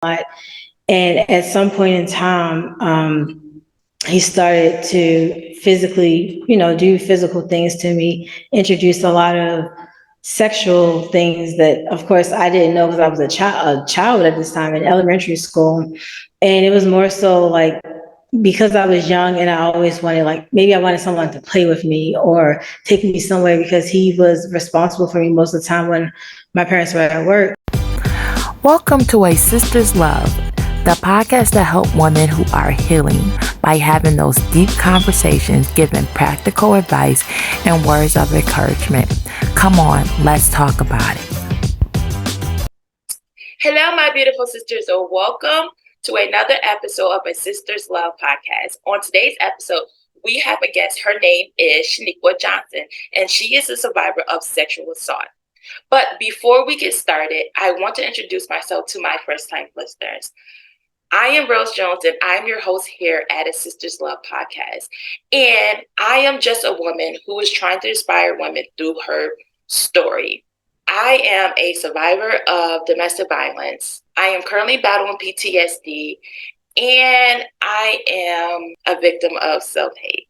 And at some point in time, he started to physically, do physical things to me, introduced a lot of sexual things that, of course, I didn't know because I was a child at this time in elementary school. And it was more so like because I was young and I always wanted, like, maybe I wanted someone to play with me or take me somewhere because he was responsible for me most of the time when my parents were at work. Welcome to A Sister's Love, the podcast that helps women who are healing by having those deep conversations, giving practical advice and words of encouragement. Come on, let's talk about it. Hello, my beautiful sisters, and welcome to another episode of A Sister's Love podcast. On today's episode, we have a guest. Her name is Chiquita Johnson, and she is a survivor of sexual assault. But before we get started, I want to introduce myself to my first-time listeners. I am Rose Jones, and I'm your host here at A Sister's Love podcast. And I am just a woman who is trying to inspire women through her story. I am a survivor of domestic violence. I am currently battling PTSD, and I am a victim of self-hate.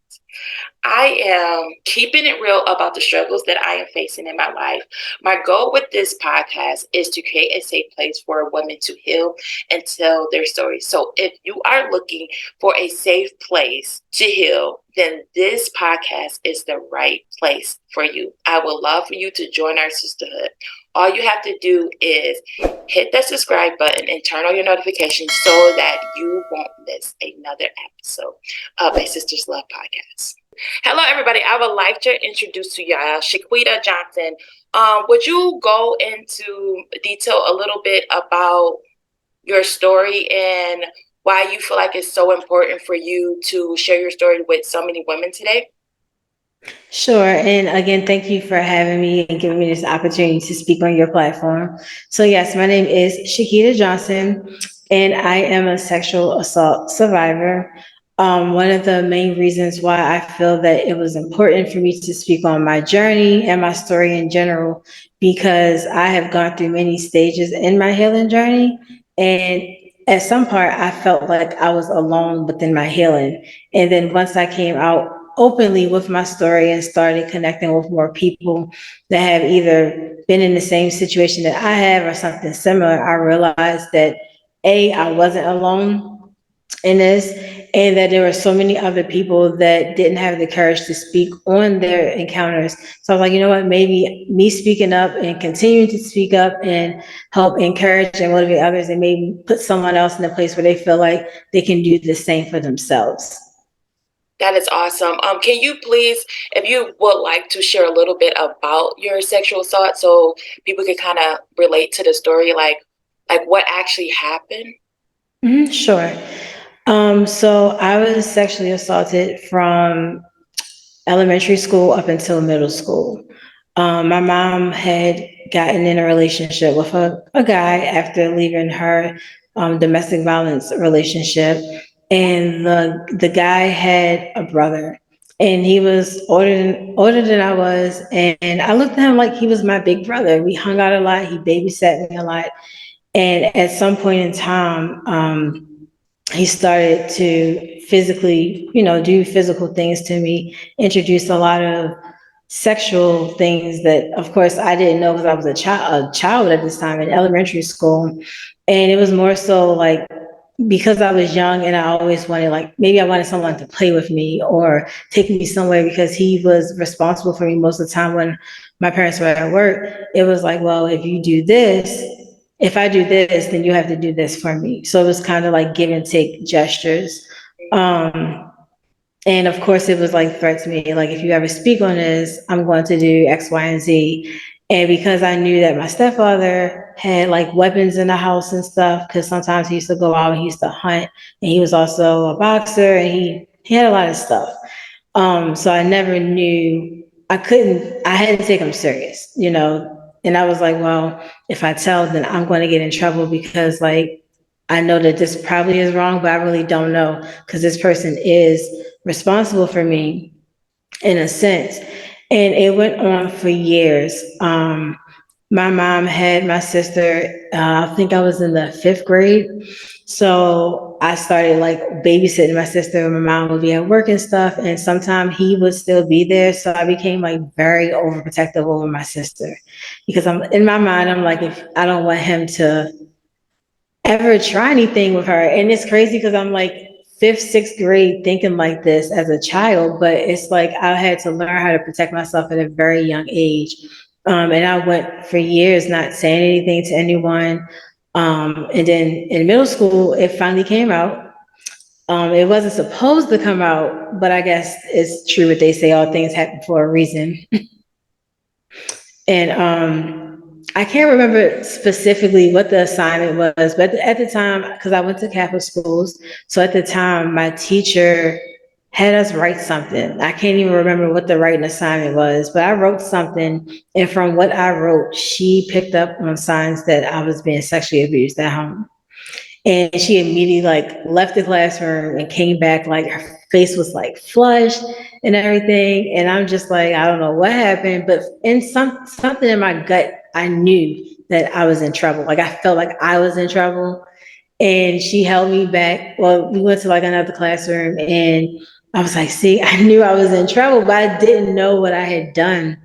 I am keeping it real about the struggles that I am facing in my life. My goal with this podcast is to create a safe place for women to heal and tell their stories. So if you are looking for a safe place to heal, then this podcast is the right place for you. I would love for you to join our sisterhood. All you have to do is hit that subscribe button and turn on your notifications so that you won't miss another episode of A Sister's Love podcast. Hello, everybody. I would like to introduce to y'all Chiquita Johnson. Would you go into detail a little bit about your story and why you feel like it's so important for you to share your story with so many women today? Sure. And again, thank you for having me and giving me this opportunity to speak on your platform. So yes, my name is Chiquita Johnson, and I am a sexual assault survivor. One of the main reasons why I feel that it was important for me to speak on my journey and my story in general, because I have gone through many stages in my healing journey. And at some part, I felt like I was alone within my healing. And then once I came out openly with my story and started connecting with more people that have either been in the same situation that I have or something similar, I realized that I wasn't alone in this, and that there were so many other people that didn't have the courage to speak on their encounters. So I was like, you know what, maybe me speaking up and continuing to speak up and help encourage and motivate others, and maybe put someone else in a place where they feel like they can do the same for themselves. That is awesome. Can you please, if you would like to share a little bit about your sexual assault so people can kind of relate to the story, like what actually happened? Sure. So I was sexually assaulted from elementary school up until middle school. My mom had gotten in a relationship with a guy after leaving her domestic violence relationship, and the guy had a brother, and he was older than I was, and I looked at him like he was my big brother. We hung out a lot. He babysat me a lot, and at some point in time, he started to physically, do physical things to me, introduced a lot of sexual things that, of course, I didn't know because I was a child at this time in elementary school. And it was more so like because I was young and I always wanted, like, maybe I wanted someone to play with me or take me somewhere because he was responsible for me most of the time when my parents were at work. It was like, well, if I do this, then you have to do this for me. So it was kind of like give and take gestures. Um, and of course, it was like threats to me, like, if you ever speak on this, I'm going to do X, Y, and Z. And because I knew that my stepfather had like weapons in the house and stuff, because sometimes he used to go out and he used to hunt, and he was also a boxer, and he had a lot of stuff. So I never knew, I had to take him serious, and I was like, well, if I tell, then I'm going to get in trouble because, like, I know that this probably is wrong, but I really don't know because this person is responsible for me in a sense. And it went on for years. My mom had my sister, I think I was in the fifth grade. So I started like babysitting my sister. My mom would be at work and stuff, and sometimes he would still be there. So I became like very overprotective over my sister because I'm in my mind, I'm like, if I don't want him to ever try anything with her. And it's crazy because I'm like fifth, sixth grade thinking like this as a child, but it's like I had to learn how to protect myself at a very young age. And I went for years not saying anything to anyone. And then in middle school, it finally came out. It wasn't supposed to come out, but I guess it's true what they say, all things happen for a reason. And I can't remember specifically what the assignment was, but at the time, because I went to Catholic schools, so at the time, my teacher had us write something. I can't even remember what the writing assignment was, but I wrote something, and from what I wrote, she picked up on signs that I was being sexually abused at home. And she immediately like left the classroom and came back like her face was like flushed and everything. And I'm just like, I don't know what happened, but in something in my gut, I knew that I was in trouble. Like I felt like I was in trouble. And she held me back. Well, we went to like another classroom and I was like, see, I knew I was in trouble, but I didn't know what I had done.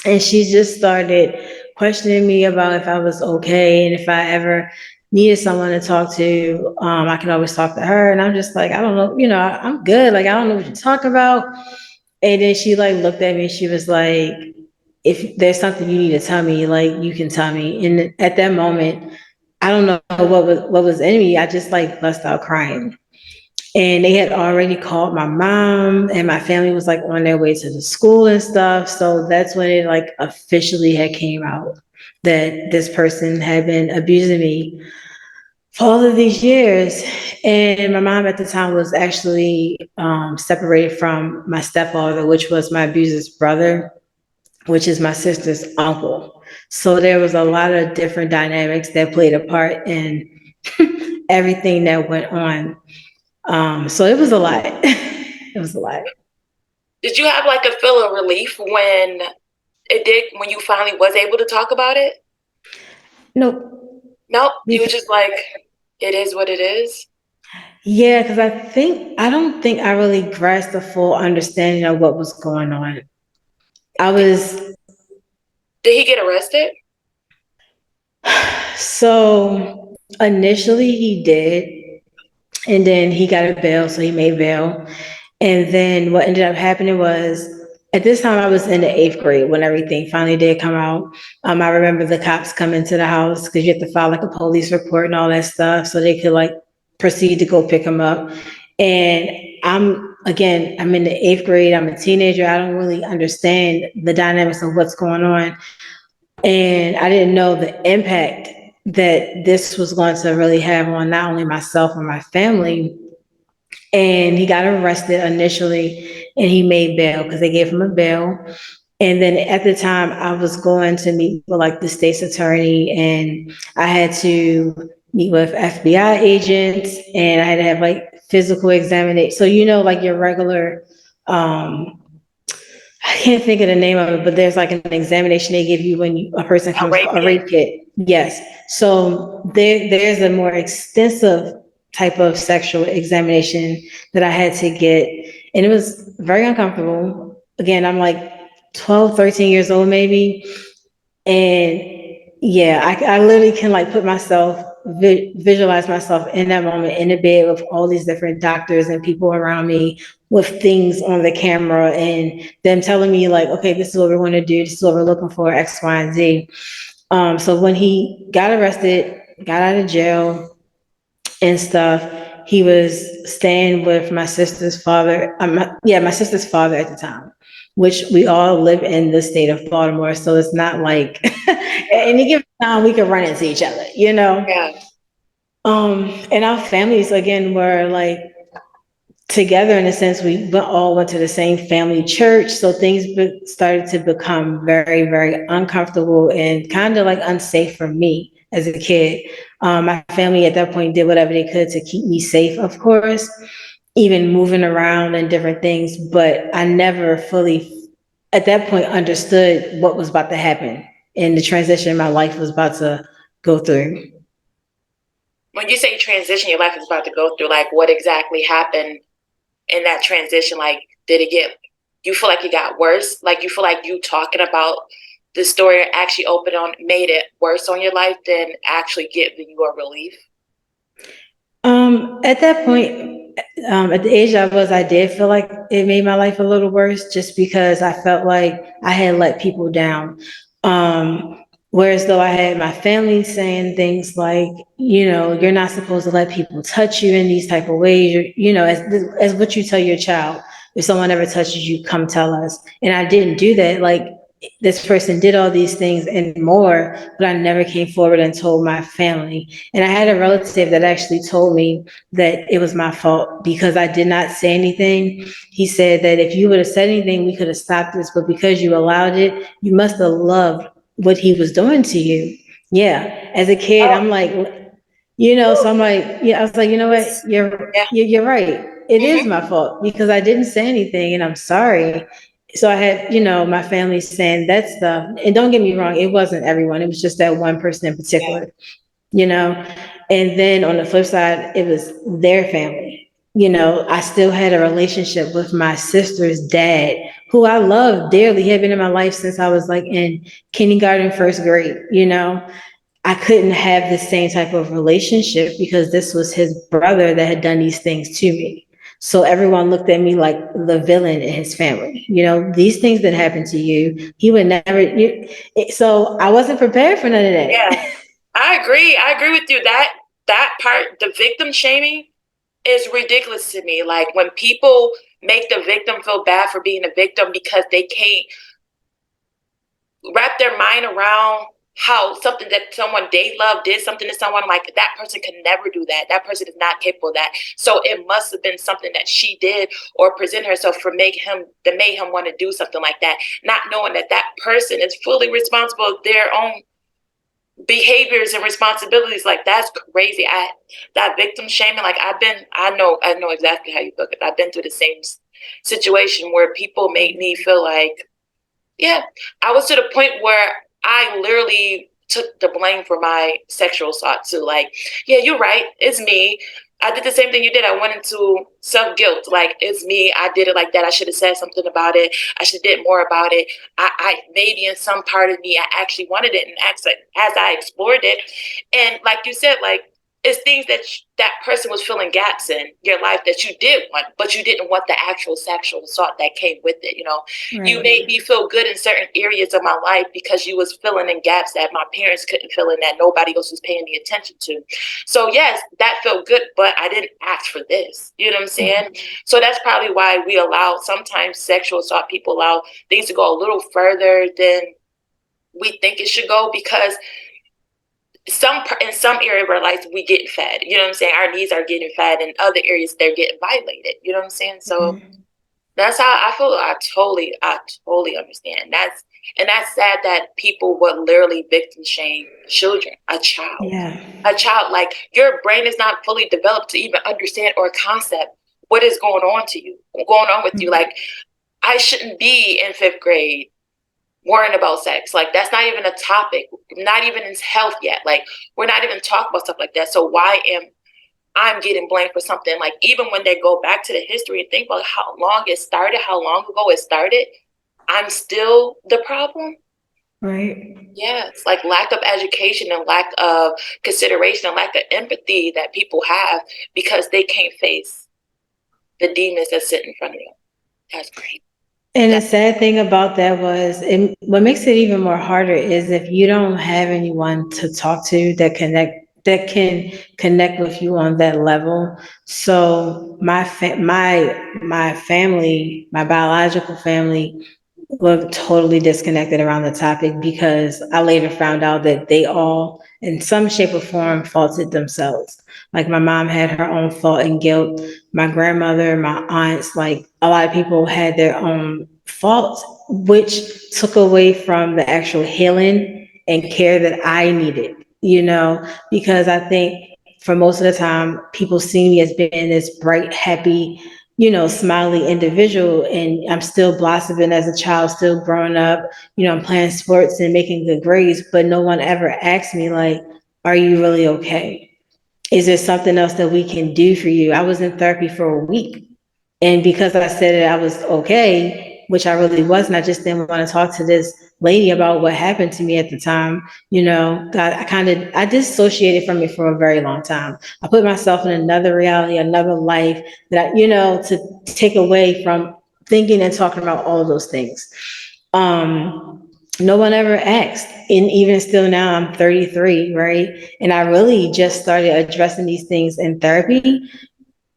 And she just started questioning me about if I was okay and if I ever needed someone to talk to, I can always talk to her. And I'm just like, I don't know, I'm good. Like, I don't know what you're talking about. And then she like looked at me and she was like, if there's something you need to tell me, like you can tell me. And at that moment, I don't know what was in me. I just like bust out crying. And they had already called my mom and my family was like on their way to the school and stuff. So that's when it like officially had came out that this person had been abusing me for all of these years. And my mom at the time was actually separated from my stepfather, which was my abuser's brother, which is my sister's uncle. So there was a lot of different dynamics that played a part in everything that went on. So it was a lot. It was a lot. Did you have like a feel of relief when you finally was able to talk about it? Nope. Nope. You were just like, it is what it is. Yeah, because I don't think I really grasped the full understanding of what was going on. I was. Did he get arrested? So initially he did, and then he got a bail, so he made bail. And then what ended up happening was at this time I was in the eighth grade when everything finally did come out. I remember the cops coming to the house because you have to file like a police report and all that stuff so they could like proceed to go pick him up. And I'm in the eighth grade. I'm a teenager. I don't really understand the dynamics of what's going on. And I didn't know the impact that this was going to really have on not only myself and my family. And he got arrested initially and he made bail because they gave him a bail. And then at the time I was going to meet with like the state's attorney and I had to meet with FBI agents and I had to have like physical examination. So, like your regular, I can't think of the name of it, but there's like an examination they give you when a person comes for a rape kit. Yes. So there's a more extensive type of sexual examination that I had to get. And it was very uncomfortable. Again, I'm like 12, 13 years old, maybe. And yeah, I literally can like put myself, visualize myself in that moment in the bed with all these different doctors and people around me with things on the camera and them telling me like, okay, this is what we're going to do. This is what we're looking for, X, Y, and Z. So when he got arrested, got out of jail and stuff, he was staying with my sister's father. My sister's father at the time, which we all live in the state of Baltimore. So it's not like at any given time we can run into each other, Yeah. And our families again were like together in a sense. We all went to the same family church, so things started to become very, very uncomfortable and kind of like unsafe for me as a kid. My family at that point did whatever they could to keep me safe, of course, even moving around and different things, but I never fully at that point understood what was about to happen. and the transition my life was about to go through. When you say transition, your life is about to go through, like what exactly happened in that transition? Like, did it get, you feel like it got worse? Like you feel like you talking about the story actually made it worse on your life than actually giving you a relief? At that point, at the age I was, I did feel like it made my life a little worse just because I felt like I had let people down. Whereas though I had my family saying things like, you're not supposed to let people touch you in these type of ways, as what you tell your child. If someone ever touches you, come tell us. And I didn't do that. Like, this person did all these things and more, but I never came forward and told my family. And I had a relative that actually told me that it was my fault because I did not say anything. He said that if you would have said anything, we could have stopped this, but because you allowed it, you must have loved what he was doing to you. Yeah. As a kid, I'm like, so I'm like, yeah, I was like, you know what? Yeah. You're right. It is my fault because I didn't say anything and I'm sorry. So I had, my family saying that stuff. And don't get me wrong, it wasn't everyone. It was just that one person in particular, you know. And then on the flip side, it was their family. I still had a relationship with my sister's dad, who I love dearly. He had been in my life since I was like in kindergarten, first grade. I couldn't have the same type of relationship because this was his brother that had done these things to me. So everyone looked at me like the villain in his family. These things that happened to you, he would never. So I wasn't prepared for none of that. Yeah, I agree. I agree with you. That part, the victim shaming, is ridiculous to me. Like when people make the victim feel bad for being a victim because they can't wrap their mind around how something that someone they love did something to someone, like that person can never do that. That person is not capable of that. So it must have been something that she did or present herself for made him want to do something like that, not knowing that that person is fully responsible of their own behaviors and responsibilities. Like that's crazy. That victim shaming, like I know exactly how you feel. I've been through the same situation where people made me feel like, yeah, I was to the point where I literally took the blame for my sexual assault too. Like, yeah, you're right. It's me. I did the same thing you did. I went into self-guilt. Like, it's me. I did it like that. I should have said something about it. I should have did more about it. I maybe in some part of me, I actually wanted it. And as I explored it, and like you said, like, it's things that that person was filling gaps in your life that you did want, but you didn't want the actual sexual assault that came with it. You Right. made me feel good in certain areas of my life because you was filling in gaps that my parents couldn't fill in, that nobody else was paying any attention to. So yes, that felt good, but I didn't ask for this. You know what I'm saying? So that's probably why we allow sometimes sexual assault, people allow things to go a little further than we think it should go, because in some area of our life we get fed. You know what I'm saying? Our needs are getting fed, in other areas they're getting violated. You know what I'm saying? So that's how I feel. I totally understand. That's sad that people would literally victim shame children, a child. Yeah. A child, like your brain is not fully developed to even understand or concept what is going on to you, going on with you. Like, I shouldn't be in fifth grade worrying about sex. Like, that's not even a topic, not even in health yet. Like, we're not even talking about stuff like that. So why am I'm getting blamed for something? Like, even when they go back to the history and think about how long it started, how long ago it started, I'm still the problem. Right. Yeah, it's like lack of education and lack of consideration and lack of empathy that people have because they can't face the demons that sit in front of them. That's great. And the sad thing about that was, what makes it even more harder is if you don't have anyone to talk to that can connect with you on that level. So my family, my biological family, were totally disconnected around the topic because I later found out that they all, in some shape or form, faulted themselves. Like my mom had her own fault and guilt. My grandmother, my aunts, like a lot of people had their own faults, which took away from the actual healing and care that I needed, because I think for most of the time, people see me as being this bright, happy, smiley individual, and I'm still blossoming as a child, still growing up, I'm playing sports and making good grades, but no one ever asked me like, are you really okay? Is there something else that we can do for you? I was in therapy for a week. And because I said that I was okay, which I really wasn't, I just didn't want to talk to this lady about what happened to me at the time. God, I dissociated from it for a very long time. I put myself in another reality, another life to take away from thinking and talking about all of those things. No one ever asked. And even still now, I'm 33, right? And I really just started addressing these things in therapy.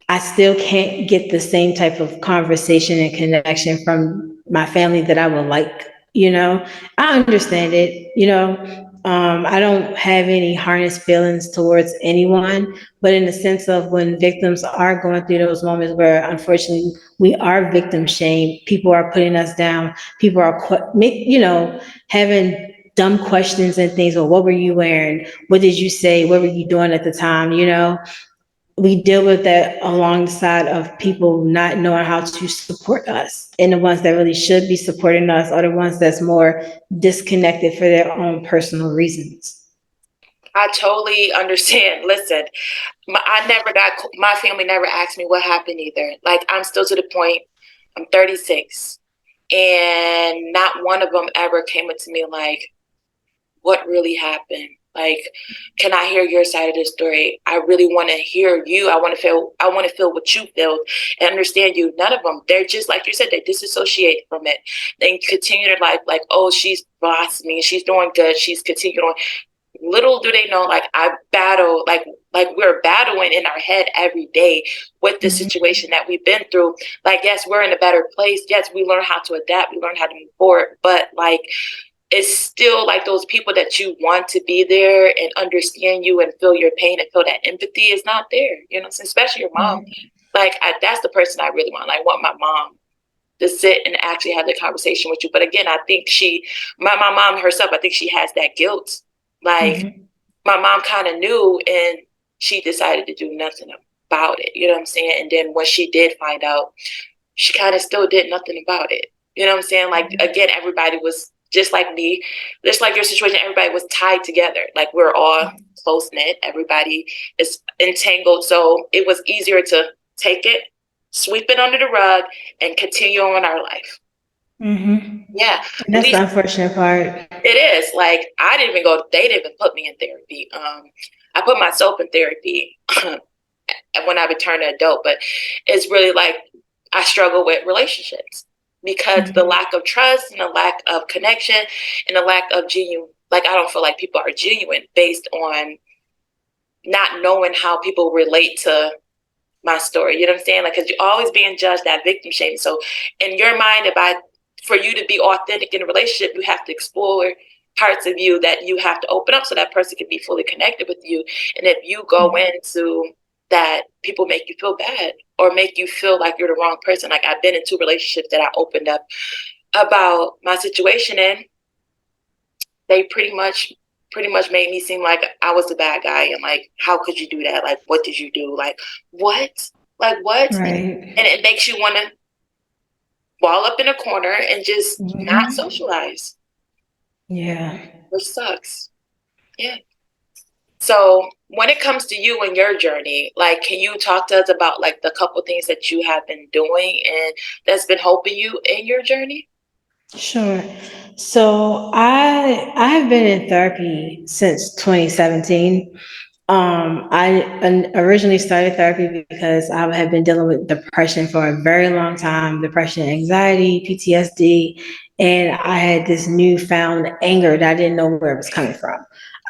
I still can't get the same type of conversation and connection from my family that I would like, I understand it, I don't have any harness feelings towards anyone, but in the sense of when victims are going through those moments where unfortunately we are victim shamed, people are putting us down, people are, having dumb questions and things. Well, what were you wearing? What did you say? What were you doing at the time? We deal with that alongside of people not knowing how to support us. And the ones that really should be supporting us are the ones that's more disconnected for their own personal reasons. I totally understand. Listen, my family never asked me what happened either. Like, I'm still to the point, I'm 36, and not one of them ever came up to me like, what really happened? Like, can I hear your side of the story? I really want to hear you. I want to feel what you feel and understand you. None of them. They're just, like you said, they disassociate from it. They continue their life like, oh, she's blossoming, she's doing good, she's continuing on. Little do they know, like, I battle, like we're battling in our head every day with the situation that we've been through. Like, yes, we're in a better place. Yes, we learn how to adapt. We learn how to move forward. But like, it's still like those people that you want to be there and understand you and feel your pain and feel that empathy is not there, especially your mom. Like, that's the person I really want. I want my mom to sit and actually have the conversation with you. But again, I think my mom herself, I think she has that guilt. Like, my mom kind of knew and she decided to do nothing about it. You know what I'm saying? And then when she did find out, she kind of still did nothing about it. You know what I'm saying? Like, again, everybody was just like me, just like your situation, everybody was tied together. Like, we're all close knit. Everybody is entangled. So it was easier to take it, sweep it under the rug, and continue on our life. Yeah. And that's the unfortunate part. It is. Like, they didn't even put me in therapy. I put myself in therapy when I returned an adult, but it's really like I struggle with relationships. Because the lack of trust and the lack of connection and the lack of genuine, like, I don't feel like people are genuine based on not knowing how people relate to my story. You know what I'm saying? Like, because you're always being judged that victim shaming. So in your mind, for you to be authentic in a relationship, you have to explore parts of you that you have to open up so that person can be fully connected with you. And if you go into that, people make you feel bad or make you feel like you're the wrong person. Like, I've been in 2 relationships that I opened up about my situation in. They pretty much made me seem like I was the bad guy. And like, how could you do that? Like, what did you do? Like, what? Like, what? Right. And it makes you want to wall up in a corner and just not socialize. Yeah. Which sucks. Yeah. So when it comes to you and your journey, like, can you talk to us about like the couple things that you have been doing and that's been helping you in your journey? Sure. So I have been in therapy since 2017. I originally started therapy because I had been dealing with depression for a very long time, depression, anxiety, PTSD, and I had this newfound anger that I didn't know where it was coming from.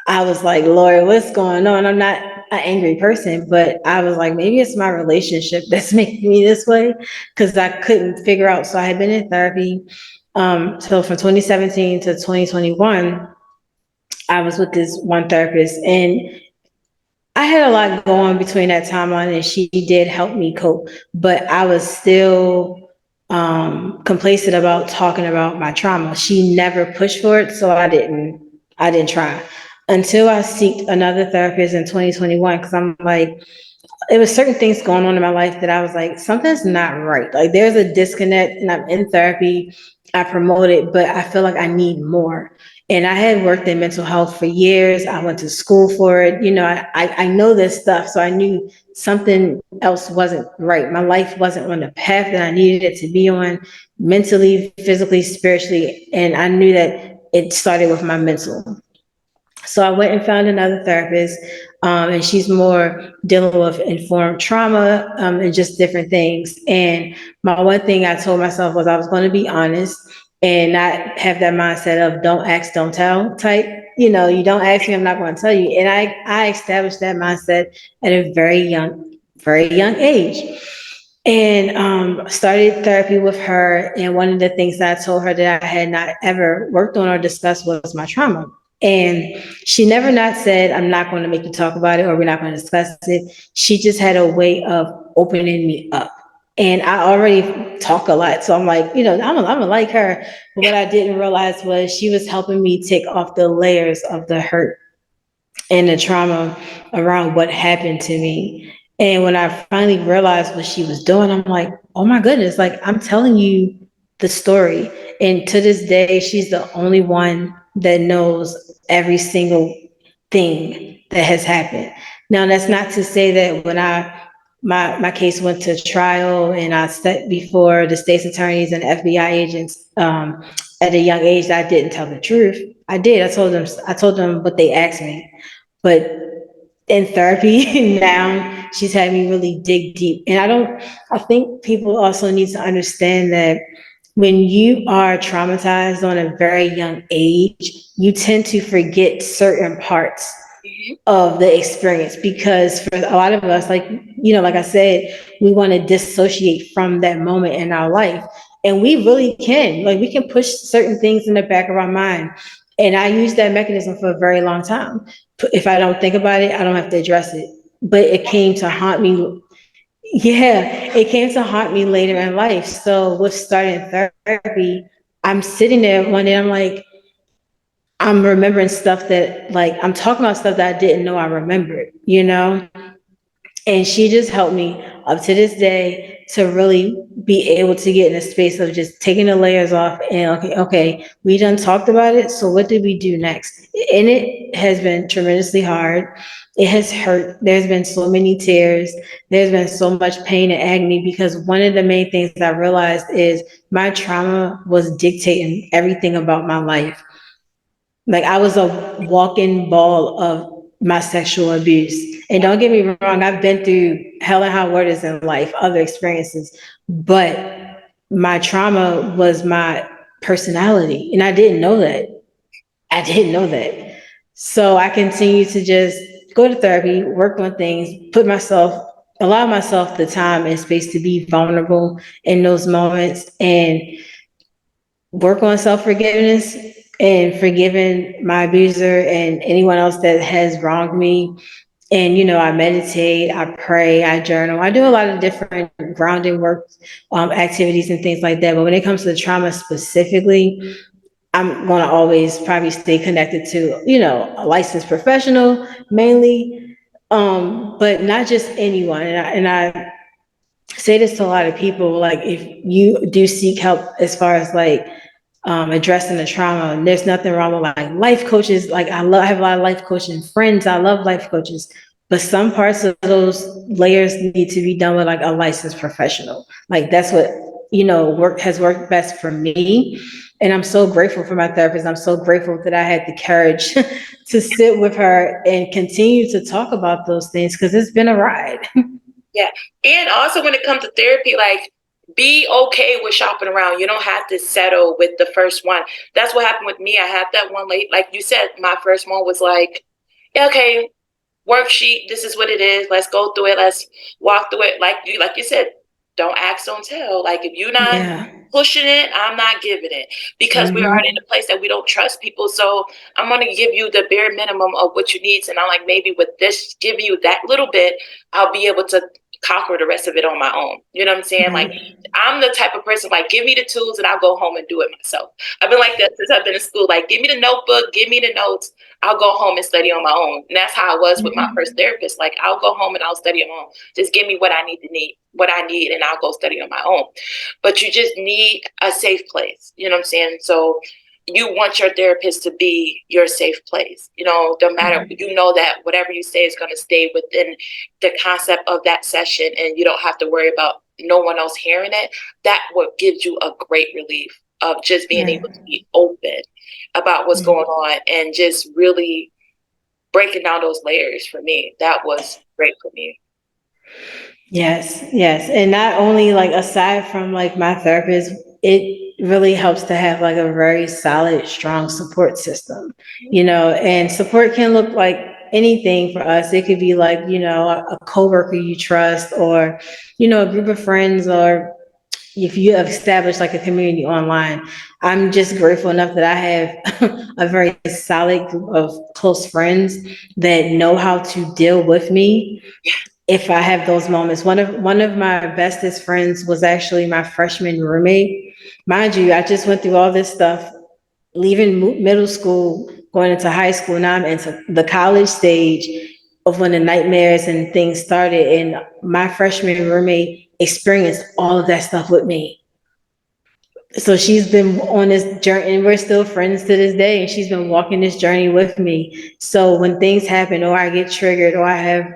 I was like, Lord, what's going on? I'm not an angry person, but I was like, maybe it's my relationship that's making me this way, because I couldn't figure out. So I had been in therapy. So from 2017 to 2021, I was with this one therapist, and I had a lot going between that timeline, and she did help me cope, but I was still complacent about talking about my trauma. She never pushed for it, so I didn't try until I sought another therapist in 2021, because I'm like, it was certain things going on in my life that I was like, something's not right. Like there's a disconnect, and I'm in therapy. I promote it, but I feel like I need more. And I had worked in mental health for years. I went to school for it. I know this stuff. So I knew something else wasn't right. My life wasn't on the path that I needed it to be on, mentally, physically, spiritually. And I knew that it started with my mental. So I went and found another therapist, and she's more dealing with informed trauma, and just different things. And my one thing I told myself was I was going to be honest and not have that mindset of don't ask, don't tell type. You don't ask me, I'm not going to tell you. And I established that mindset at a very young age. And started therapy with her. And one of the things that I told her that I had not ever worked on or discussed was my trauma. And she never not said, I'm not going to make you talk about it or we're not going to discuss it. She just had a way of opening me up. And I already talk a lot. So I'm like, I'm like her. But what I didn't realize was she was helping me take off the layers of the hurt and the trauma around what happened to me. And when I finally realized what she was doing, I'm like, oh my goodness, like I'm telling you the story. And to this day, she's the only one that knows every single thing that has happened. Now, that's not to say that when my case went to trial and I sat before the state's attorneys and FBI agents, at a young age, that I didn't tell the truth. I did. I told them what they asked me. But in therapy now, she's had me really dig deep. And I think people also need to understand that when you are traumatized on a very young age, you tend to forget certain parts of the experience, because for a lot of us, like I said, we want to dissociate from that moment in our life. And we really can. Like we can push certain things in the back of our mind. And I used that mechanism for a very long time. If I don't think about it, I don't have to address it. But it came to haunt me. Yeah, it came to haunt me later in life. So with starting therapy, I'm sitting there one day, I'm like, I'm remembering stuff that, like, I'm talking about stuff that I didn't know I remembered. And she just helped me up to this day to really be able to get in a space of just taking the layers off and okay, we done talked about it. So what did we do next? And it has been tremendously hard. It has hurt. There's been so many tears. There's been so much pain and agony, because one of the main things I realized is my trauma was dictating everything about my life. Like I was a walking ball of my sexual abuse. And don't get me wrong, I've been through hell and high waters in life, other experiences, but my trauma was my personality. And I didn't know that. I didn't know that. So I continue to just go to therapy, work on things, allow myself the time and space to be vulnerable in those moments, and work on self-forgiveness and forgiving my abuser and anyone else that has wronged me. And, I meditate, I pray, I journal. I do a lot of different grounding work, activities and things like that. But when it comes to the trauma specifically, I'm going to always probably stay connected to, a licensed professional mainly, but not just anyone. And I say this to a lot of people, like if you do seek help as far as like addressing the trauma, there's nothing wrong with like life coaches. Like I have a lot of life coaching friends. I love life coaches, but some parts of those layers need to be done with like a licensed professional. Like that's what, worked best for me. And I'm so grateful for my therapist. I'm so grateful that I had the courage to sit with her and continue to talk about those things, because it's been a ride. Yeah. And also when it comes to therapy, like be okay with shopping around. You don't have to settle with the first one. That's what happened with me. I had that one late, like you said, my first one was like, yeah, okay, worksheet, this is what it is. Let's go through it. Let's walk through it. Like you said, don't ask, don't tell. Like if you're not pushing it, I'm not giving it, because we are in a place that we don't trust people. So I'm going to give you the bare minimum of what you need. And I'm like, maybe with this, giving you that little bit, I'll be able to conquer the rest of it on my own. You know what I'm saying? Like, I'm the type of person, like, give me the tools and I'll go home and do it myself. I've been like that since I've been in school. Like, give me the notebook, give me the notes. I'll go home and study on my own. And that's how I was with my first therapist. Like, I'll go home and I'll study on my own. Just give me what I need, and I'll go study on my own. But you just need a safe place. You know what I'm saying? So you want your therapist to be your safe place. No matter, that whatever you say is going to stay within the concept of that session, and you don't have to worry about no one else hearing it. That what gives you a great relief of just being able to be open about what's going on and just really breaking down those layers. For me, that was great for me. Yes, yes. And not only like aside from like my therapist, it really helps to have like a very solid, strong support system, and support can look like anything for us. It could be like, a coworker you trust, or, a group of friends, or if you have established like a community online. I'm just grateful enough that I have a very solid group of close friends that know how to deal with me if I have those moments. One of my bestest friends was actually my freshman roommate. Mind you, I just went through all this stuff, leaving middle school, going into high school. Now I'm into the college stage of when the nightmares and things started. And my freshman roommate experienced all of that stuff with me. So she's been on this journey, and we're still friends to this day, and she's been walking this journey with me. So when things happen, or I get triggered, or I have,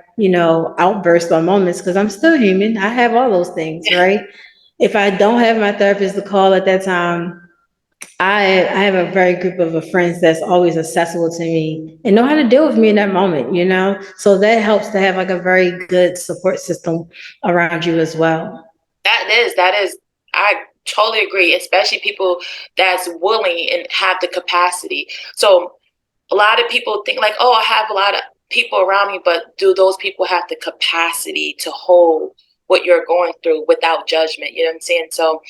outbursts or moments, because I'm still human, I have all those things, right? If I don't have my therapist to call at that time, I have a very group of friends that's always accessible to me and know how to deal with me in that moment. So that helps to have like a very good support system around you as well. That is, I totally agree, especially people that's willing and have the capacity. So a lot of people think like, oh, I have a lot of people around me, but do those people have the capacity to hold what you're going through without judgment? You know what I'm saying? So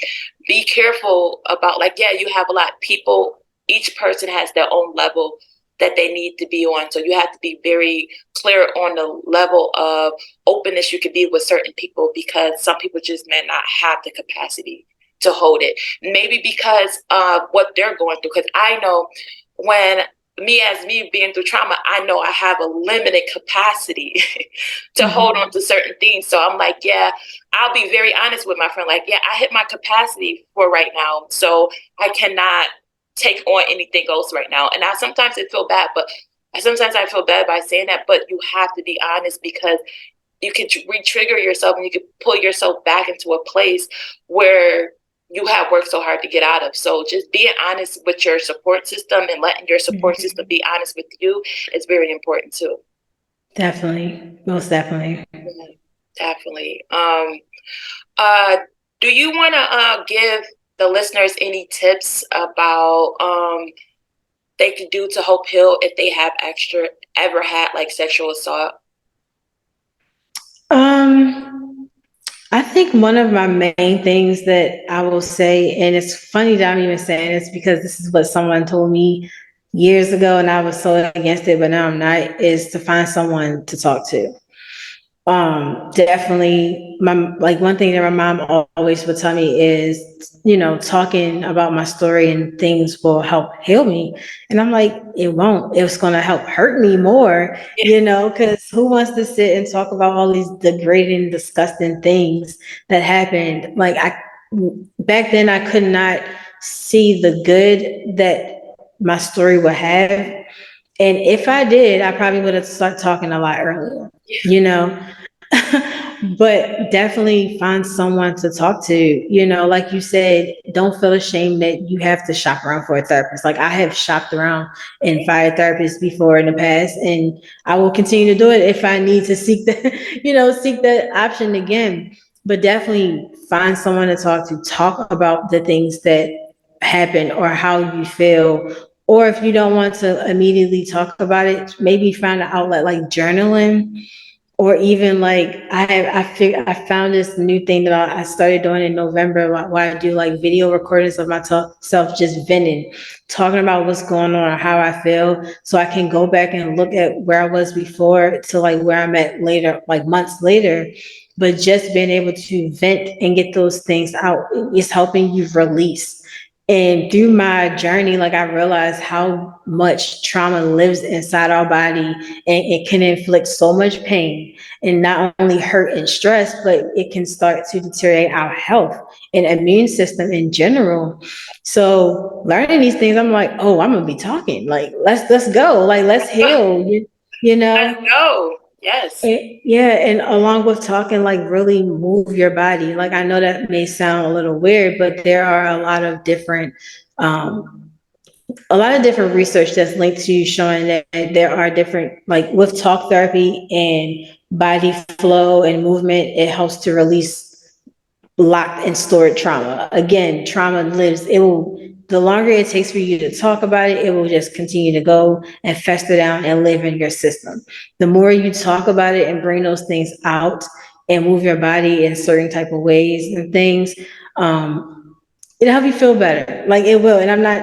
be careful about, like, yeah, you have a lot of people. Each person has their own level that they need to be on. So you have to be very clear on the level of openness you could be with certain people, because some people just may not have the capacity to hold it. Maybe because of what they're going through. Because I know when me being through trauma, I know I have a limited capacity to hold on to certain things. So I'm like, yeah, I'll be very honest with my friend. Like, yeah, I hit my capacity for right now. So I cannot take on anything else right now. And sometimes I feel bad by saying that, but you have to be honest, because you can re-trigger yourself and you can pull yourself back into a place where you have worked so hard to get out of. So just being honest with your support system and letting your support system be honest with you is very important too. Definitely. Most definitely. Definitely. Do you want to give the listeners any tips about they could do to help heal if they have ever had like sexual assault? I think one of my main things that I will say, and it's funny that I'm even saying this because this is what someone told me years ago and I was so against it, but now I'm not, is to find someone to talk to. Definitely one thing that my mom always would tell me is, talking about my story and things will help heal me. And I'm like, it won't. It's going to help hurt me more, because who wants to sit and talk about all these degrading, disgusting things that happened? Like back then I could not see the good that my story would have. And if I did, I probably would have started talking a lot earlier, but definitely find someone to talk to. Like you said, don't feel ashamed that you have to shop around for a therapist. Like I have shopped around and fired therapists before in the past, and I will continue to do it if I need to seek that option again. But definitely find someone to talk about the things that happen or how you feel. Or if you don't want to immediately talk about it, maybe find an outlet like journaling, or even like I found this new thing that I started doing in November, where I do like video recordings of myself just venting, talking about what's going on or how I feel, so I can go back and look at where I was before to like where I'm at later, like months later, but just being able to vent and get those things out is helping you release. And through my journey, like I realized how much trauma lives inside our body, and it can inflict so much pain and not only hurt and stress, but it can start to deteriorate our health and immune system in general. So learning these things, I'm like, oh, I'm gonna be talking. Like, let's go. Like, let's heal. You Let's know? go. Yes. Yeah, and along with talking, like really move your body. Like I know that may sound a little weird, but there are um, a lot of different research that's linked to showing that there are different, like with talk therapy and body flow and movement, it helps to release locked and stored trauma. Again, trauma lives, it will, the longer it takes for you to talk about it, it will just continue to go and fester down and live in your system. The more you talk about it and bring those things out and move your body in certain type of ways and things, it'll help you feel better. Like it will. And I'm not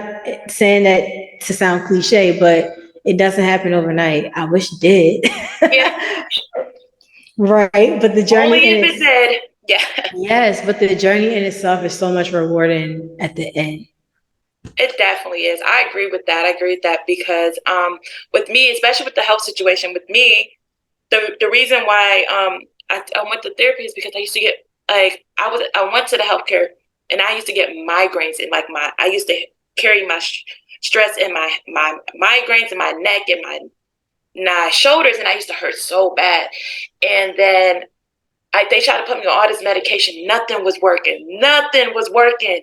saying that to sound cliche, but it doesn't happen overnight. I wish it Yeah. did. Right. But the Only journey in if it its did. Yeah. yes, but the journey in itself is so much rewarding at the end. It definitely is. I agree with that. I agree with that because with me, especially with the health situation, with me, the reason why I went to therapy is because I used to get like I went to the healthcare and I used to get migraines and like I used to carry my stress in my migraines in my neck and my shoulders, and I used to hurt so bad. And then they tried to put me on all this medication. Nothing was working. Nothing was working.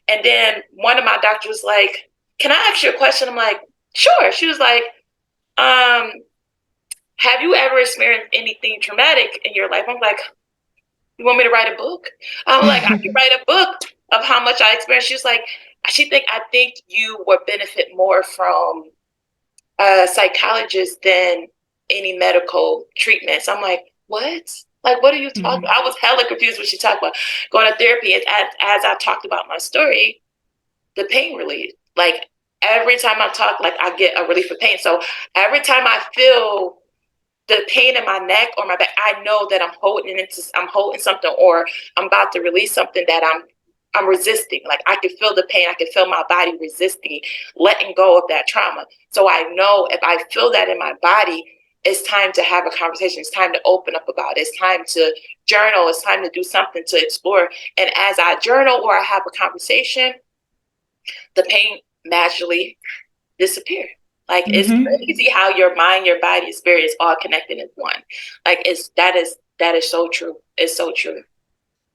And then one of my doctors was like, "Can I ask you a question?" I'm like, "Sure." She was like, um, "Have you ever experienced anything traumatic in your life?" I'm like, "You want me to write a book?" I'm like, "I can write a book of how much I experienced." She was like, I think you would benefit more from a psychologist than any medical treatment." So I'm like, "What? Like, what are you talking about?" I was hella confused when she talked about going to therapy. And as I talked about my story, the pain relief. Like every time I talk, like I get a relief of pain. So every time I feel the pain in my neck or my back, I know that I'm holding something, or I'm about to release something that I'm resisting. Like I can feel the pain. I can feel my body resisting, letting go of that trauma. So I know if I feel that in my body, it's time to have a conversation. It's time to open up about it. It's time to journal. It's time to do something to explore. And as I journal or I have a conversation, the pain magically disappears. Like it's crazy how your mind, your body, your spirit is all connected as one. Like that is so true. It's so true.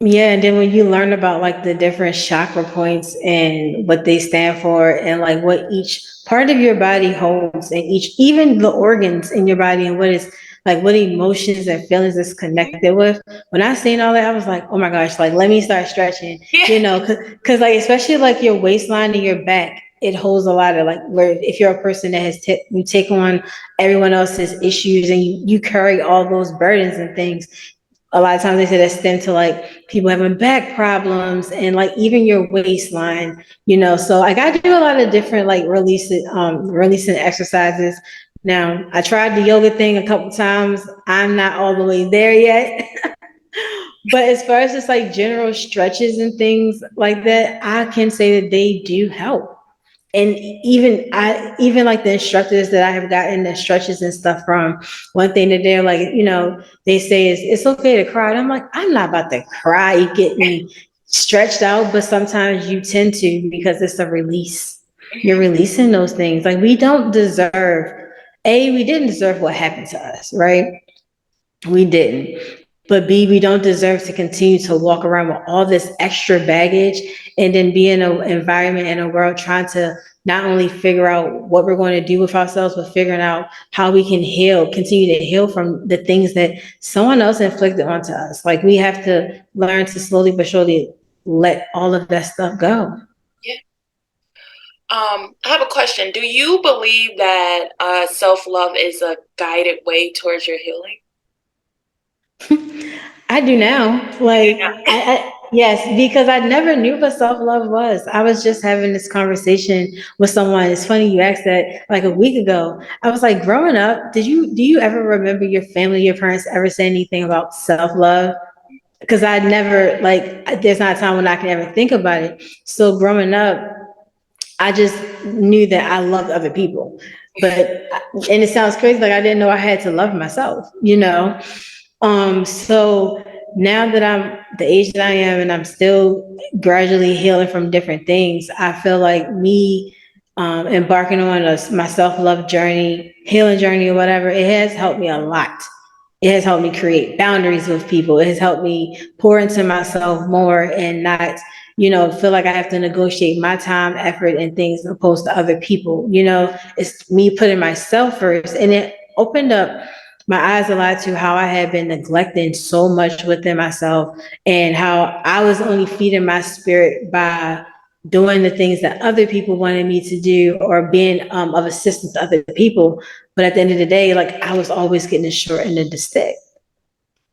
Yeah, and then when you learn about like the different chakra points and what they stand for and like what each part of your body holds and each even the organs in your body and what is like what emotions and feelings it's connected with. When I seen all that, I was like, oh my gosh, like let me start stretching, Yeah. cause like especially like your waistline and your back, it holds a lot of like where if you're a person that has you take on everyone else's issues and you carry all those burdens and things, a lot of times they say that stem to like people having back problems and like even your waistline, So like I do a lot of different like releasing exercises. Now I tried the yoga thing a couple times. I'm not all the way there yet. But as far as just like general stretches and things like that, I can say that they do help. And even like the instructors that I have gotten the stretches and stuff from, one thing that they're like, they say is it's okay to cry. And I'm like, I'm not about to cry, get me stretched out, but sometimes you tend to because it's a release. You're releasing those things. Like we didn't deserve what happened to us, right? We didn't. But B, we don't deserve to continue to walk around with all this extra baggage and then be in an environment in a world trying to not only figure out what we're going to do with ourselves, but figuring out how we can continue to heal from the things that someone else inflicted onto us. Like we have to learn to slowly but surely let all of that stuff go. Yeah. I have a question. Do you believe that self-love is a guided way towards your healing? I do now. Like, yes, because I never knew what self love was. I was just having this conversation with someone. It's funny you asked that like a week ago. I was like, growing up, do you ever remember your family, your parents ever say anything about self love? because I never, like, there's not a time when I can ever think about it. So growing up, I just knew that I loved other people. But, and it sounds crazy, like I didn't know I had to love myself, you know? So now that I'm the age that I am and I'm still gradually healing from different things, I feel like me embarking on my self-love journey, healing journey or whatever, it has helped me a lot. It has helped me create boundaries with people. It has helped me pour into myself more and not, feel like I have to negotiate my time, effort, and things opposed to other people. It's me putting myself first. And it opened up my eyes a lot to how I had been neglecting so much within myself and how I was only feeding my spirit by doing the things that other people wanted me to do or being of assistance to other people. But at the end of the day, like I was always getting the short end of the stick.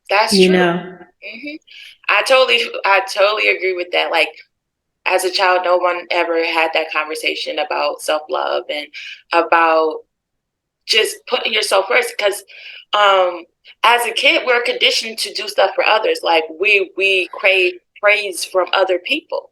That's true. Mm-hmm. I totally agree with that. Like, as a child, no one ever had that conversation about self-love and about just putting yourself first. Because as a kid, we're conditioned to do stuff for others. Like we crave praise from other people,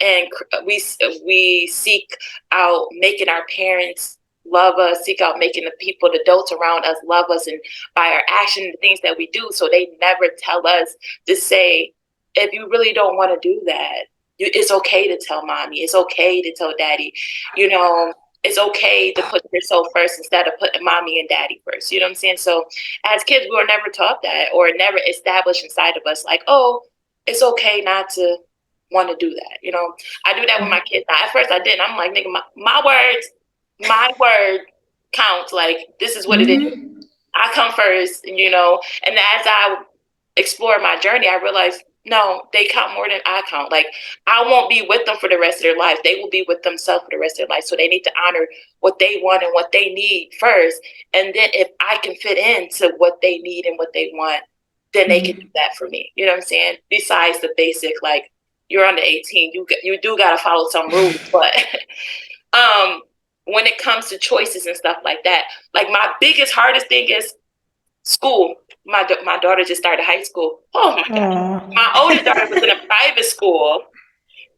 and we seek out making our parents love us, seek out making the people, the adults around us love us, and by our action and the things that we do. So they never tell us to say, if you really don't want to do that, it's okay to tell mommy. It's okay to tell daddy. It's okay to put yourself first instead of putting mommy and daddy first. You know what I'm saying? So as kids, we were never taught that or never established inside of us like, oh, it's okay not to want to do that. I do that with my kids. Now, at first I didn't. I'm like, nigga, my word counts. Like, this is what it is. I come first, and as I explore my journey, I realized, no, they count more than I count. Like, I won't be with them for the rest of their life. They will be with themselves for the rest of their life. So they need to honor what they want and what they need first. And then if I can fit into what they need and what they want, then they can do that for me. You know what I'm saying? Besides the basic, like, you're under 18, you do got to follow some rules. But when it comes to choices and stuff like that, like my biggest, hardest thing is school. My daughter just started high school. Oh my God. My oldest daughter was in a private school,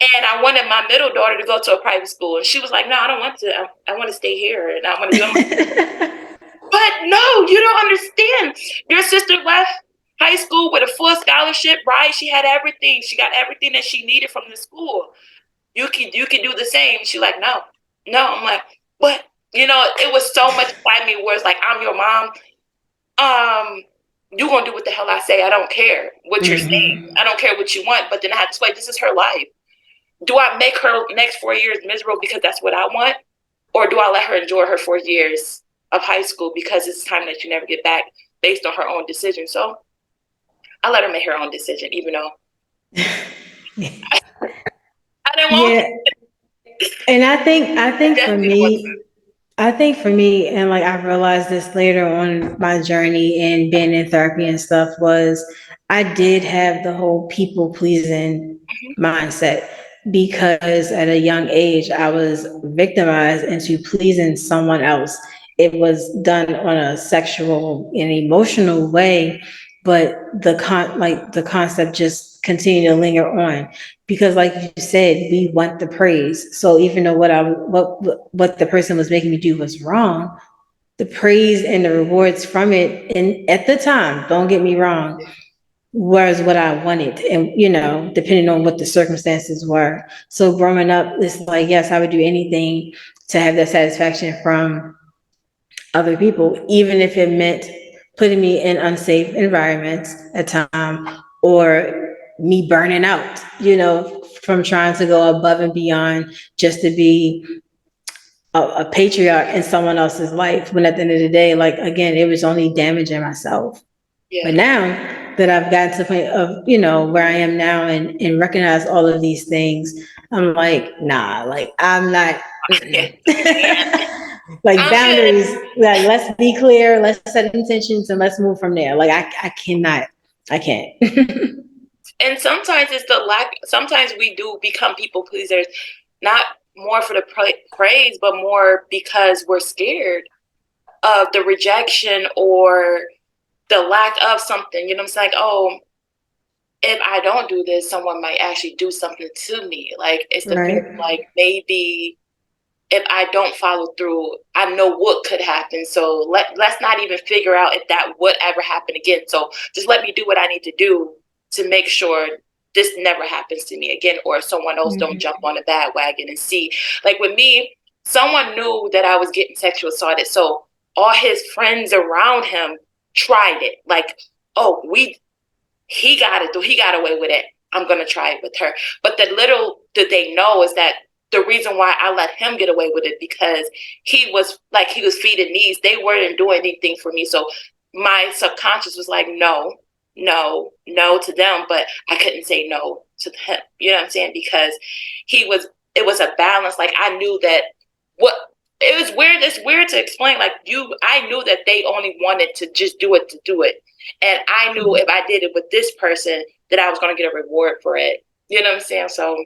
and I wanted my middle daughter to go to a private school. And she was like, no, I don't want to. I want to stay here and I want to do it. But no, you don't understand. Your sister left high school with a full scholarship, right? She had everything. She got everything that she needed from the school. You can do the same. She like, no. I'm like, but it was so much by me where it's like, I'm your mom. You gonna do what the hell I say. I don't care what you're saying. I don't care what you want. But then I have to say, this is her life. Do I make her next 4 years miserable because that's what I want? Or do I let her enjoy her 4 years of high school because it's time that you never get back based on her own decision? So I let her make her own decision, even though I didn't want to. And I think for me, and like I realized this later on my journey and being in therapy and stuff, was I did have the whole people pleasing mindset because at a young age I was victimized into pleasing someone else. It was done on a sexual and emotional way, but the concept just continued to linger on because, like you said, we want the praise. So even though what the person was making me do was wrong, the praise and the rewards from it, and at the time, don't get me wrong, was what I wanted, and depending on what the circumstances were. So growing up, it's like, yes, I would do anything to have that satisfaction from other people, even if it meant putting me in unsafe environments at time or me burning out, from trying to go above and beyond just to be a patriarch in someone else's life. When at the end of the day, like, again, it was only damaging myself. Yeah. But now that I've gotten to the point of, where I am now and recognize all of these things, I'm like, nah, like I'm not. Like boundaries, like let's be clear, let's set intentions and let's move from there. Like I can't. And sometimes it's sometimes we do become people pleasers, not more for the praise, but more because we're scared of the rejection or the lack of something. I'm saying? Like, oh, if I don't do this, someone might actually do something to me. Like, it's the fear, Right. like, maybe if I don't follow through, I know what could happen. So let's not even figure out if that would ever happen again. So just let me do what I need to do to make sure this never happens to me again, or someone else don't jump on the bandwagon and see. Like with me, someone knew that I was getting sexual assaulted. So all his friends around him tried it. Like, oh, he got it, he got away with it. I'm gonna try it with her. But the little did they know is that the reason why I let him get away with it, because he was feeding needs. They weren't doing anything for me. So my subconscious was like, no, no, no to them, but I couldn't say no to him. You know what I'm saying? Because it was a balance. Like, I knew that what it was weird. It's weird to explain. Like, I knew that they only wanted to just do it to do it. And I knew if I did it with this person that I was going to get a reward for it. You know what I'm saying? So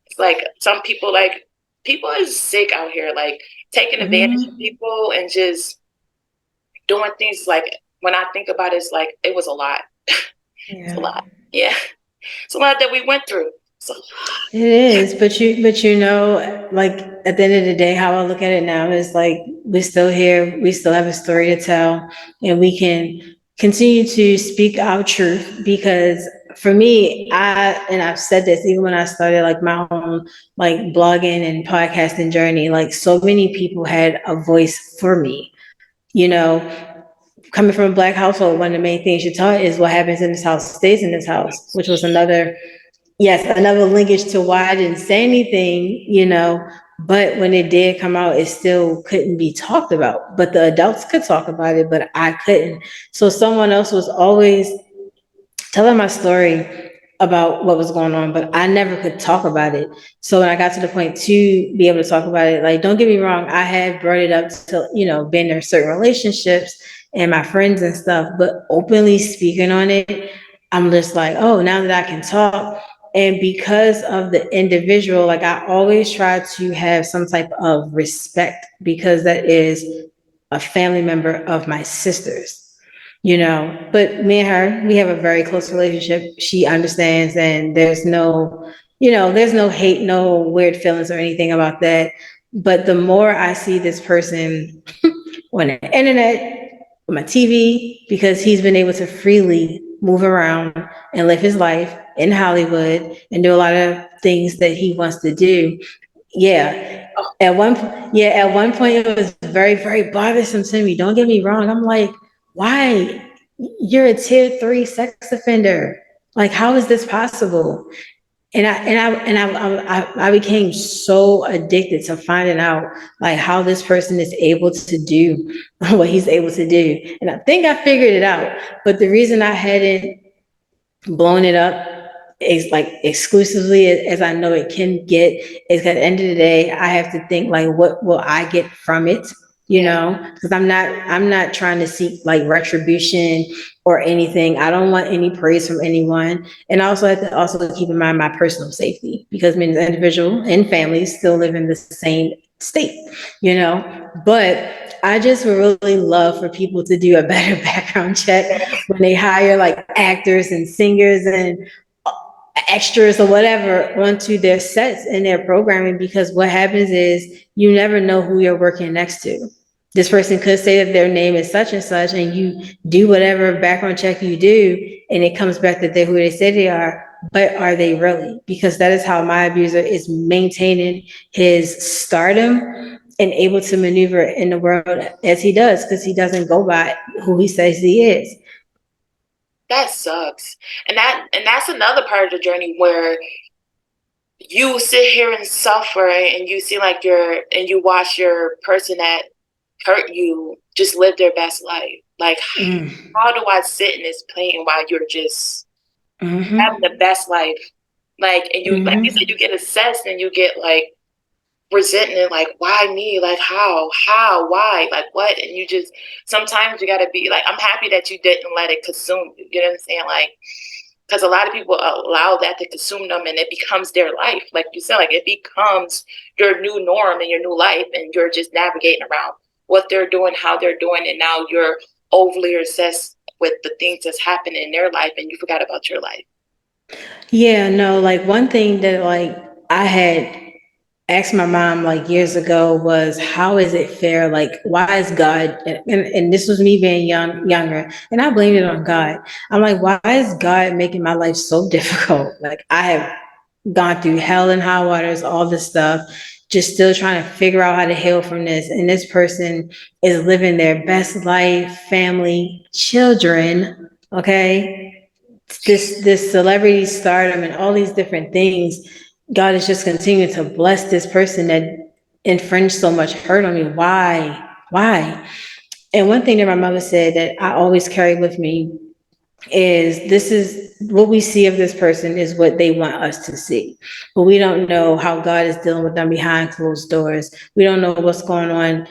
it's like some people, like, people is sick out here, like taking advantage of people and just doing things. Like, when I think about it, it's like, it was a lot. It's a lot. Yeah. It's a lot that we went through. So It is, but you know, like at the end of the day, how I look at it now is like we're still here, we still have a story to tell, and we can continue to speak our truth. Because for me, I've said this even when I started like my own like blogging and podcasting journey, like so many people had a voice for me. You know, coming from a Black household, one of the main things you're taught is what happens in this house stays in this house, which was another linkage to why I didn't say anything, you know. But when it did come out, it still couldn't be talked about. But the adults could talk about it, but I couldn't. So someone else was always telling my story about what was going on, but I never could talk about it. So when I got to the point to be able to talk about it, like, don't get me wrong, I had brought it up to, you know, being in certain relationships and my friends and stuff, but openly speaking on it, I'm just like, oh, now that I can talk. And because of the individual, like, I always try to have some type of respect because that is a family member of my sister's, you know. But me and her, we have a very close relationship. She understands, and there's no, you know, there's no hate, no weird feelings or anything about that. But the more I see this person on the internet, on my TV, because he's been able to freely move around and live his life in Hollywood and do a lot of things that he wants to do. Yeah. At one point it was very, very bothersome to me. Don't get me wrong. I'm like, why? You're a tier 3 sex offender. Like, how is this possible? I became so addicted to finding out like how this person is able to do what he's able to do. And I think I figured it out. But the reason I hadn't blown it up is like exclusively as I know it can get is at the end of the day, I have to think like, what will I get from it? You know, because I'm not trying to seek like retribution or anything. I don't want any praise from anyone. And I also have to also keep in mind my personal safety, because me as an individual and families still live in the same state, you know. But I just would really love for people to do a better background check when they hire like actors and singers and extras or whatever onto their sets and their programming, because what happens is you never know who you're working next to. This person could say that their name is such and such, and you do whatever background check you do, and it comes back that they're who they say they are, but are they really? Because that is how my abuser is maintaining his stardom and able to maneuver in the world as he does, because he doesn't go by who he says he is. that sucks. And that's another part of the journey where you sit here and suffer, and you see like you watch your person that hurt you just live their best life. Like, how do I sit in this pain while you're just having the best life? Like, and you, like you said, you get assessed and you get like resentment, like, why me? Like, why? Like, what? And you just, sometimes you got to be like, I'm happy that you didn't let it consume you. You know what I'm saying? Like, because a lot of people allow that to consume them, and it becomes their life. Like you said, like, it becomes your new norm and your new life, and you're just navigating around what they're doing, how they're doing, and now you're overly obsessed with the things that's happening in their life and you forgot about your life. Yeah, no, like one thing that like I had asked my mom like years ago was, how is it fair? Like, why is God, and this was me being younger, and I blamed it on God. I'm like, why is God making my life so difficult? Like, I have gone through hell and high waters, all this stuff, just still trying to figure out how to heal from this. And this person is living their best life, family, children, okay? This celebrity stardom and all these different things. God is just continuing to bless this person that infringed so much hurt on me. Why? Why? And one thing that my mother said that I always carry with me is, this is what we see of this person is what they want us to see. But we don't know how God is dealing with them behind closed doors. We don't know what's going on,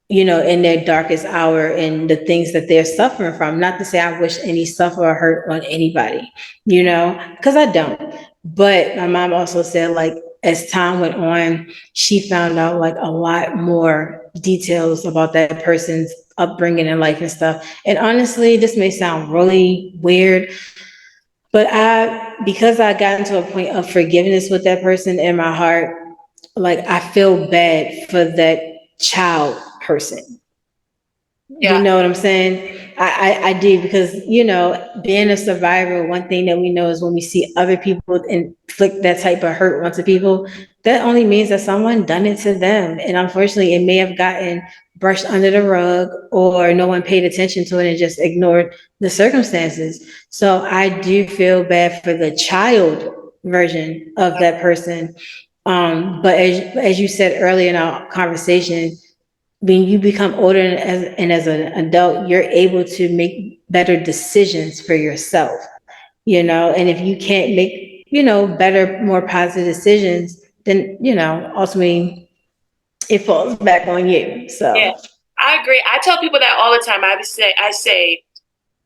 in their darkest hour and the things that they're suffering from. Not to say I wish any suffer or hurt on anybody, because I don't. But my mom also said, like, as time went on, she found out like a lot more details about that person's upbringing and life and stuff. And honestly, this may sound really weird, but because I got into a point of forgiveness with that person in my heart, like I feel bad for that child person. Yeah. You know what I'm saying? I do, because, being a survivor, one thing that we know is when we see other people inflict that type of hurt onto people, that only means that someone done it to them. And unfortunately, it may have gotten brushed under the rug, or no one paid attention to it and just ignored the circumstances. So I do feel bad for the child version of that person. But as you said earlier in our conversation, when you become older and as an adult, you're able to make better decisions for yourself, and if you can't make, better, more positive decisions, then, ultimately it falls back on you. Yeah, So, I agree. I tell people that all the time. I say,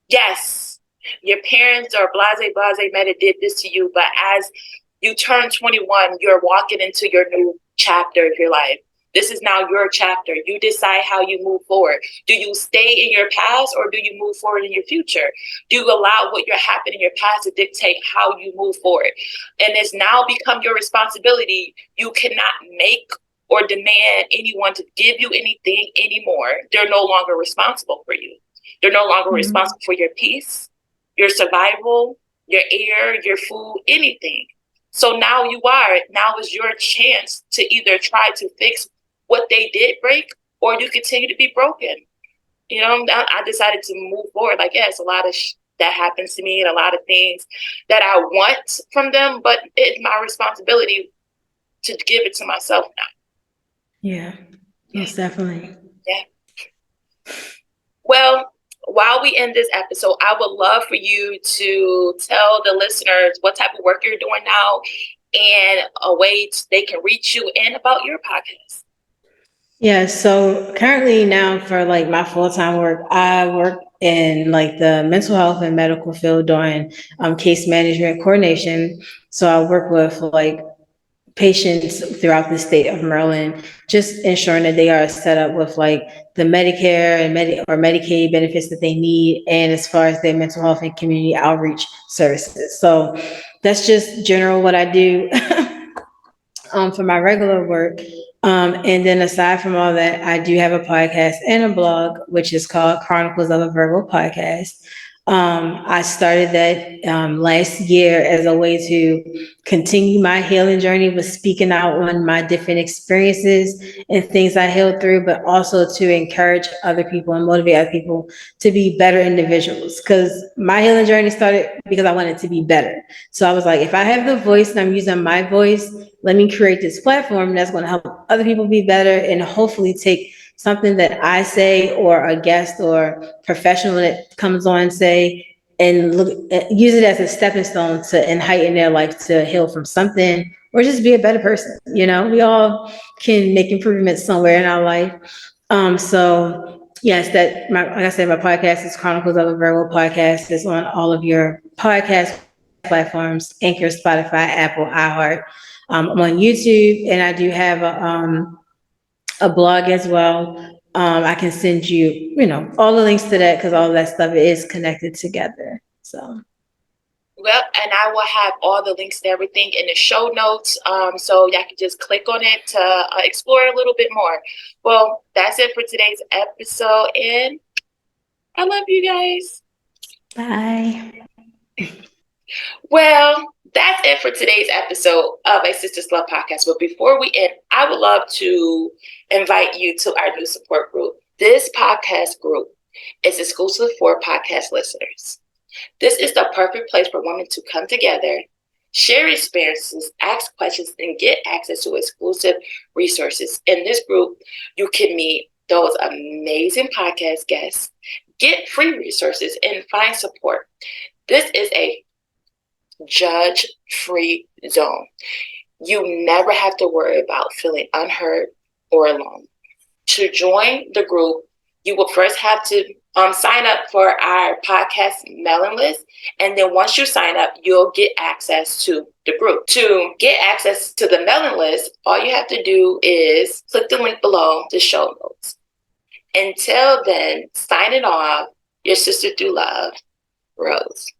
yes, your parents or blase might have did this to you, but as you turn 21, you're walking into your new chapter of your life. This is now your chapter. You decide how you move forward. Do you stay in your past, or do you move forward in your future? Do you allow what you're happening in your past to dictate how you move forward? And it's now become your responsibility. You cannot make or demand anyone to give you anything anymore. They're no longer responsible for you. They're no longer responsible for your peace, your survival, your air, your food, anything. So now now is your chance to either try to fix what they did break, or you continue to be broken. I decided to move forward. Like, yes, a lot of that happens to me, and a lot of things that I want from them, but it's my responsibility to give it to myself now. yeah, most definitely. Yeah. Well, while we end this episode, I would love for you to tell the listeners what type of work you're doing now and a way they can reach you, and about your podcast. Yeah, so currently now for like my full-time work, I work in like the mental health and medical field doing case management coordination. So I work with like patients throughout the state of Maryland, just ensuring that they are set up with like the Medicare and or Medicaid benefits that they need, and as far as their mental health and community outreach services. So that's just general what I do for my regular work. And then aside from all that, I do have a podcast and a blog, which is called Chronicles of a Virgo Podcast. I started that last year as a way to continue my healing journey with speaking out on my different experiences and things I healed through, but also to encourage other people and motivate other people to be better individuals. Because my healing journey started because I wanted to be better. So I was like, if I have the voice and I'm using my voice, let me create this platform that's going to help other people be better, and hopefully take something that I say or a guest or professional that comes on say, and use it as a stepping stone to and heighten their life to heal from something, or just be a better person. We all can make improvements somewhere in our life. So yes, like I said, my podcast is Chronicles of a Virgo Podcast. It's on all of your podcast platforms: Anchor, Spotify, Apple, iHeart. I'm on YouTube, and I do have a blog as well. I can send you, all the links to that because all that stuff is connected together. So. Well, and I will have all the links to everything in the show notes, so y'all can just click on it to explore a little bit more. Well, that's it for today's episode, and I love you guys. Bye. Well, that's it for today's episode of A Sisters Love Podcast. But before we end, I would love to invite you to our new support group. This podcast group is exclusive for podcast listeners. This is the perfect place for women to come together, share experiences, ask questions, and get access to exclusive resources. In this group, you can meet those amazing podcast guests, get free resources, and find support. This is a judge-free zone. You never have to worry about feeling unheard or alone. To join the group, you will first have to sign up for our podcast mailing list. And then once you sign up, you'll get access to the group. To get access to the mailing list, all you have to do is click the link below the show notes. Until then, signing off, your sister through love, Rose.